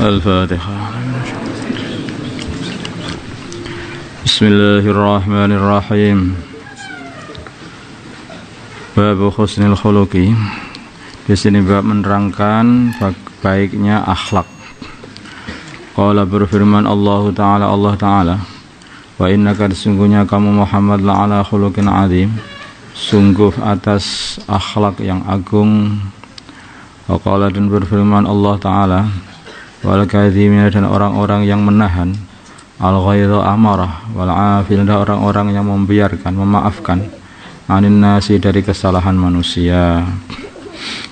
Al-Fatihah. Bismillahirrahmanirrahim. Bab husnul khuluqi. Di sini bab menerangkan baiknya akhlak. Qala berfirman Allah Ta'ala, wa innaka sesungguhnya kamu Muhammad la'ala khuluqin azim, sungguh atas akhlak yang agung. Wa qala dan berfirman Allah Ta'ala, wal kadhimina dan orang-orang yang menahan, al ghaidha amarah, wal afil dan orang-orang yang membiarkan, memaafkan, anin nasi dari kesalahan manusia.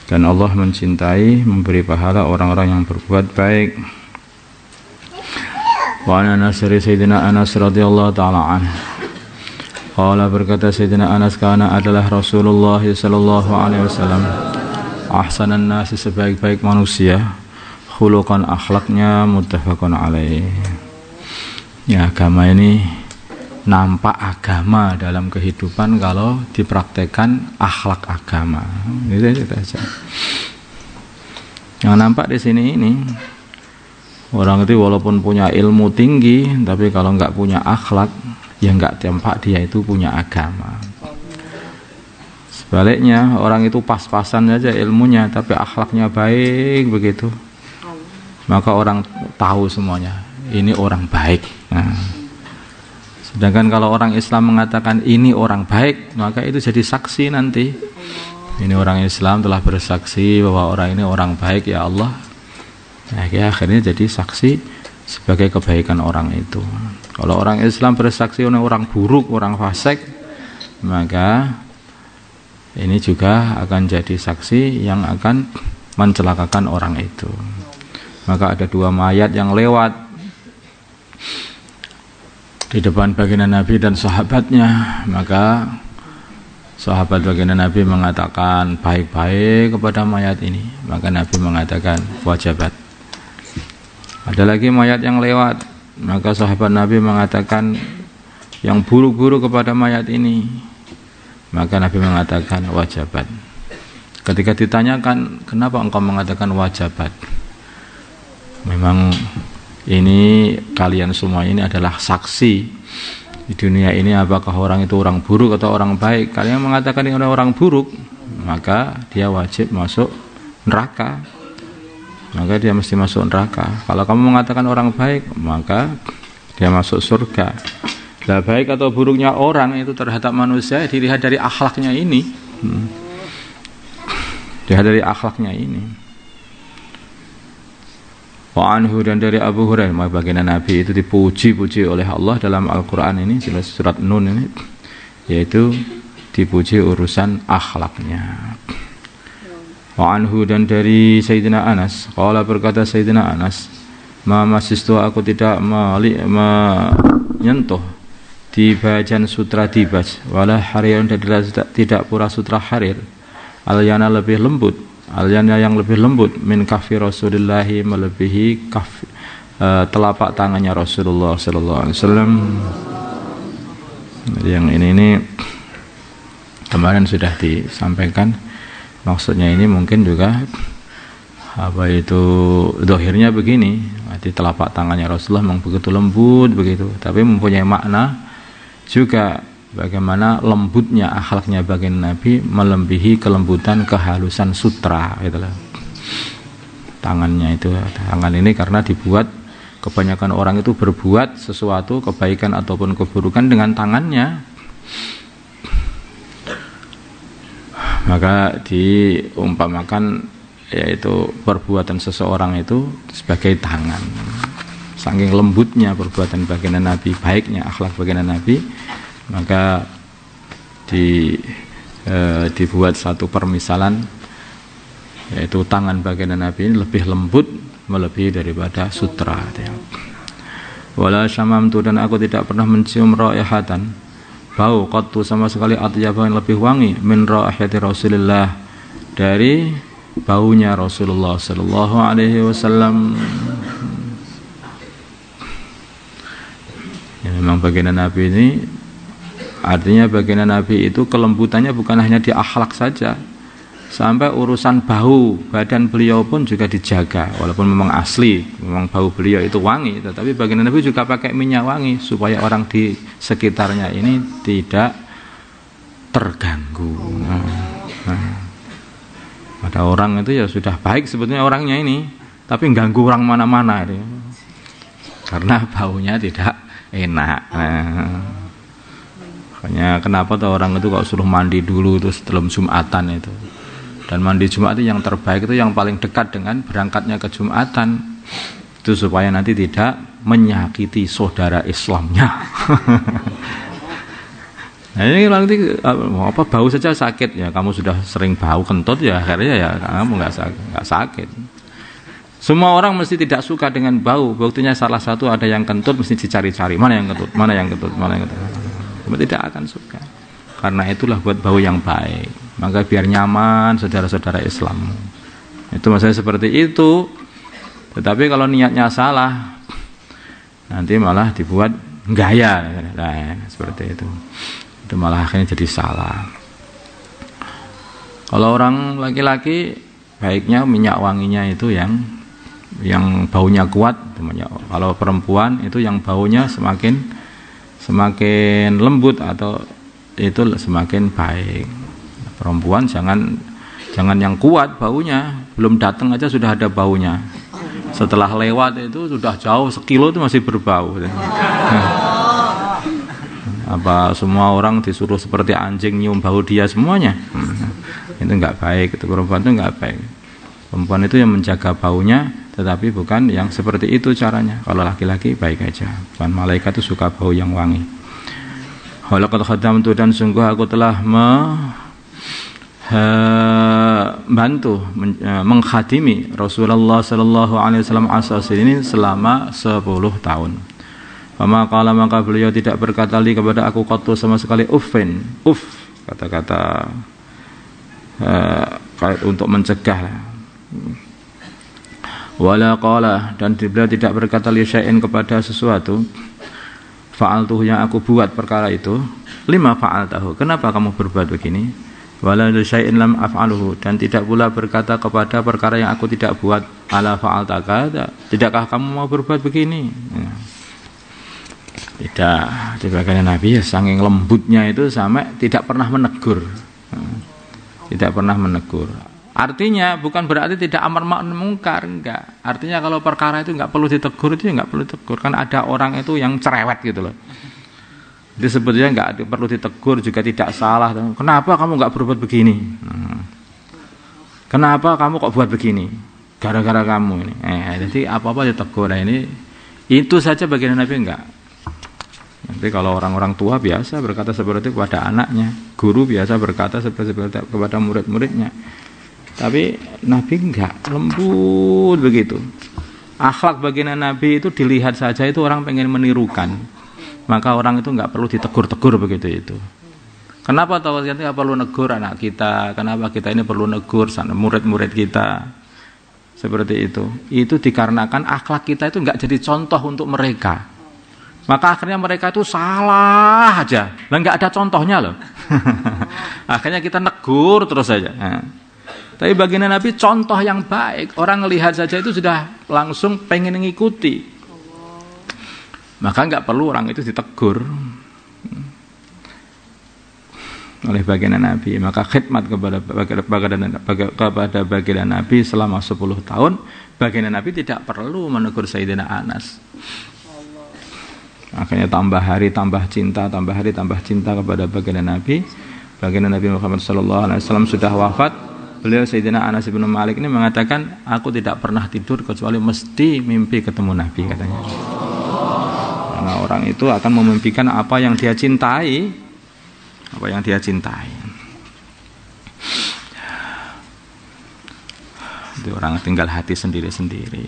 Dan Allah mencintai, memberi pahala orang-orang yang berbuat baik. Wa an Anas dari Sayyidina Anas radhiyallahu ta'ala anhu, qala berkata Sayyidina Anas, kana adalah Rasulullah sallallahu alaihi wasallam ahsanan nasi sebaik-baik manusia, khuluqan akhlaknya, muttafaqun alaih. Ya, agama ini nampak agama dalam kehidupan kalau dipraktekkan akhlak agama. Itu saja. Yang nampak di sini ini, orang itu walaupun punya ilmu tinggi, tapi kalau nggak punya akhlak, ya nggak tampak dia itu punya agama. Sebaliknya, orang itu pas-pasan saja ilmunya, tapi akhlaknya baik begitu, maka orang tahu semuanya, ini orang baik. Nah, sedangkan kalau orang Islam mengatakan ini orang baik, maka itu jadi saksi nanti. Ini orang Islam telah bersaksi bahwa orang ini orang baik, ya Allah. Nah, ya, akhirnya jadi saksi sebagai kebaikan orang itu. Kalau orang Islam bersaksi orang buruk, orang fasik, maka ini juga akan jadi saksi yang akan mencelakakan orang itu. Maka ada dua mayat yang lewat di depan baginda Nabi dan sahabatnya, maka sahabat baginda Nabi mengatakan baik-baik kepada mayat ini, maka Nabi mengatakan wajabat. Ada lagi mayat yang lewat, maka sahabat Nabi mengatakan yang buruk-buruk kepada mayat ini, maka Nabi mengatakan wajabat. Ketika ditanyakan, kenapa engkau mengatakan wajabat? Memang ini kalian semua ini adalah saksi di dunia ini, apakah orang itu orang buruk atau orang baik. Kalian mengatakan ini orang buruk, maka dia wajib masuk neraka, maka dia mesti masuk neraka. Kalau kamu mengatakan orang baik, maka dia masuk surga. Nah, baik atau buruknya orang itu terhadap manusia dilihat dari akhlaknya ini. Dilihat dari akhlaknya ini. Wa anhu dan dari Abu Hurairah, baginda Nabi itu dipuji-puji oleh Allah dalam Al-Quran ini, surat Nun ini, yaitu dipuji urusan akhlaknya. Wa anhu dan dari Sayyidina Anas, qala berkata Sayyidina Anas, ma masistu aku tidak menyentuh dibajan sutra dibaj, wala harirun dan tidak pura sutra harir, alyana lebih lembut, alyana yang lebih lembut, min kafi Rasulillahi melebihi telapak tangannya Rasulullah sallallahu alaihi wasallam. Yang ini kemarin sudah disampaikan, maksudnya ini mungkin juga apa itu dohirnya begini, arti telapak tangannya Rasulullah memang begitu lembut begitu, tapi mempunyai makna juga bagaimana lembutnya akhlaknya baginda Nabi melebihi kelembutan kehalusan sutra, itulah tangannya itu. Tangan ini karena dibuat, kebanyakan orang itu berbuat sesuatu kebaikan ataupun keburukan dengan tangannya, maka diumpamakan yaitu perbuatan seseorang itu sebagai tangan. Saking lembutnya perbuatan baginda Nabi, baiknya akhlak baginda Nabi, maka dibuat satu permisalan, yaitu tangan baginda Nabi ini lebih lembut melebihi daripada sutra. Wala syamamtu dan aku tidak pernah mencium raihatan, bau qattu sama sekali, atyaba yang lebih wangi, min raihati Rasulillah, dari baunya Rasulullah sallallahu alaihi wasallam. Ya, memang baginda Nabi ini, artinya baginda Nabi itu kelembutannya bukan hanya di akhlak saja, Sampai urusan bau badan beliau pun juga dijaga, walaupun memang asli, memang bau beliau itu wangi, tetapi baginda Nabi juga pakai minyak wangi supaya orang di sekitarnya ini tidak terganggu. Ada orang itu ya sudah baik sebetulnya orangnya ini, tapi ganggu orang mana-mana itu, karena baunya tidak enak. Makanya kenapa tuh orang itu kalau suruh mandi dulu itu sebelum Jumatan itu. Dan mandi Jumat itu yang terbaik, itu yang paling dekat dengan berangkatnya ke Jumatan, itu supaya nanti tidak menyakiti saudara Islamnya. Nah ini nanti apa bau saja sakit ya, kamu sudah sering bau kentut ya akhirnya ya kamu nggak sakit. Semua orang mesti tidak suka dengan bau, buktinya salah satu ada yang kentut mesti dicari-cari mana yang kentut, mana yang kentut, mana yang kentut. Kamu tidak akan suka. Karena itulah buat bau yang baik, maka biar nyaman saudara-saudara Islam. Itu maksudnya seperti itu. Tetapi kalau niatnya salah, nanti malah dibuat gaya, nah, seperti itu. Itu malah akhirnya jadi salah. Kalau orang laki-laki, baiknya minyak wanginya itu yang baunya kuat. Kalau perempuan itu yang baunya semakin lembut atau itu semakin baik. Perempuan jangan yang kuat baunya, belum datang aja sudah ada baunya. Setelah lewat itu sudah jauh sekilo itu masih berbau. Apa semua orang disuruh seperti anjing nyium bau dia semuanya? Itu enggak baik, itu perempuan itu enggak baik. Perempuan itu yang menjaga baunya, tetapi bukan yang seperti itu caranya. Kalau laki-laki baik aja. Bukan malaikat itu suka bau yang wangi. Walaqad khadamtu, dan sungguh aku telah membantu menghadimi Rasulullah sallallahu alaihi wasallam asas ini selama 10 tahun. Fama qala, maka beliau tidak berkata li kepada aku qattu sama sekali uffin, kata-kata untuk mencegah. Wala qala, dan beliau tidak berkata li syai'in kepada sesuatu fa'altuhu yang aku buat perkara itu, lima fa'altahu, kenapa kamu berbuat begini, wala syai'in lam af'aluhu, dan tidak pula berkata kepada perkara yang aku tidak buat, ala fa'altaka, tidakkah kamu mau berbuat begini. Tidak, di bagian Nabi ya saking lembutnya itu sampai tidak pernah menegur. Tidak pernah menegur. Artinya bukan berarti tidak amar ma'ruf mungkar, enggak. Artinya kalau perkara itu enggak perlu ditegur, itu enggak perlu ditegur. Kan ada orang itu yang cerewet gitu loh. Jadi sebetulnya enggak perlu ditegur, juga tidak salah. Kenapa kamu enggak berbuat begini? Kenapa kamu kok buat begini? Gara-gara kamu ini. Jadi apa-apa ditegur. Nah, ini itu saja bagian Nabi enggak. Nanti kalau orang-orang tua biasa berkata seperti itu kepada anaknya, guru biasa berkata seperti itu kepada murid-muridnya. Tapi Nabi enggak, lembut begitu. Akhlak baginda Nabi itu dilihat saja itu orang pengen menirukan. Maka orang itu enggak perlu ditegur-tegur begitu itu. Kenapa tahu kita enggak perlu negur anak kita? Kenapa kita ini perlu negur murid-murid kita? Seperti itu. Itu dikarenakan akhlak kita itu enggak jadi contoh untuk mereka. Maka akhirnya mereka itu salah aja. Lah enggak ada contohnya loh. Akhirnya kita negur terus saja. Tapi baginda Nabi contoh yang baik, orang melihat saja itu sudah langsung pengen mengikuti. Maka enggak perlu orang itu ditegur oleh baginda Nabi. Maka khidmat kepada baginda Nabi selama 10 tahun, baginda Nabi tidak perlu menegur Sayyidina Anas. Makanya tambah hari tambah cinta kepada baginda Nabi. Baginda Nabi Muhammad sallallahu alaihi wasallam sudah wafat. Beliau Sayyidina Anas bin Malik ini mengatakan, aku tidak pernah tidur kecuali mesti mimpi ketemu Nabi, katanya. Karena orang itu akan memimpikan apa yang dia cintai, Itu orang tinggal hati sendiri-sendiri.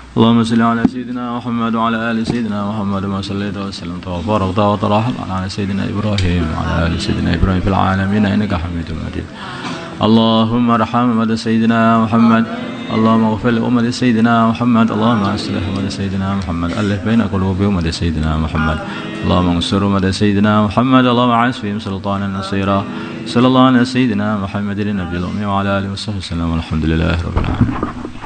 Allahumma salli ala sayyidina Muhammad wa ala ali sayyidina Muhammad wa sallallahu wasallam wa barakta wa taraham ala sayyidina Ibrahim wa ala ali sayyidina Ibrahim fil alamin innaka Hamidum Majid. Allahumma arham sayyidina Muhammad اللهم اغفر لأمة سيدنا محمد اللهم أصلح أمة سيدنا محمد ألف بين قلوب أمة سيدنا محمد اللهم انصر أمة سيدنا محمد اللهم أعز فيهم سلطانا نصيرا صلى الله على سيدنا محمد النبي الأمي وعلى آله وصحبه وسلم والحمد لله رب العالمين.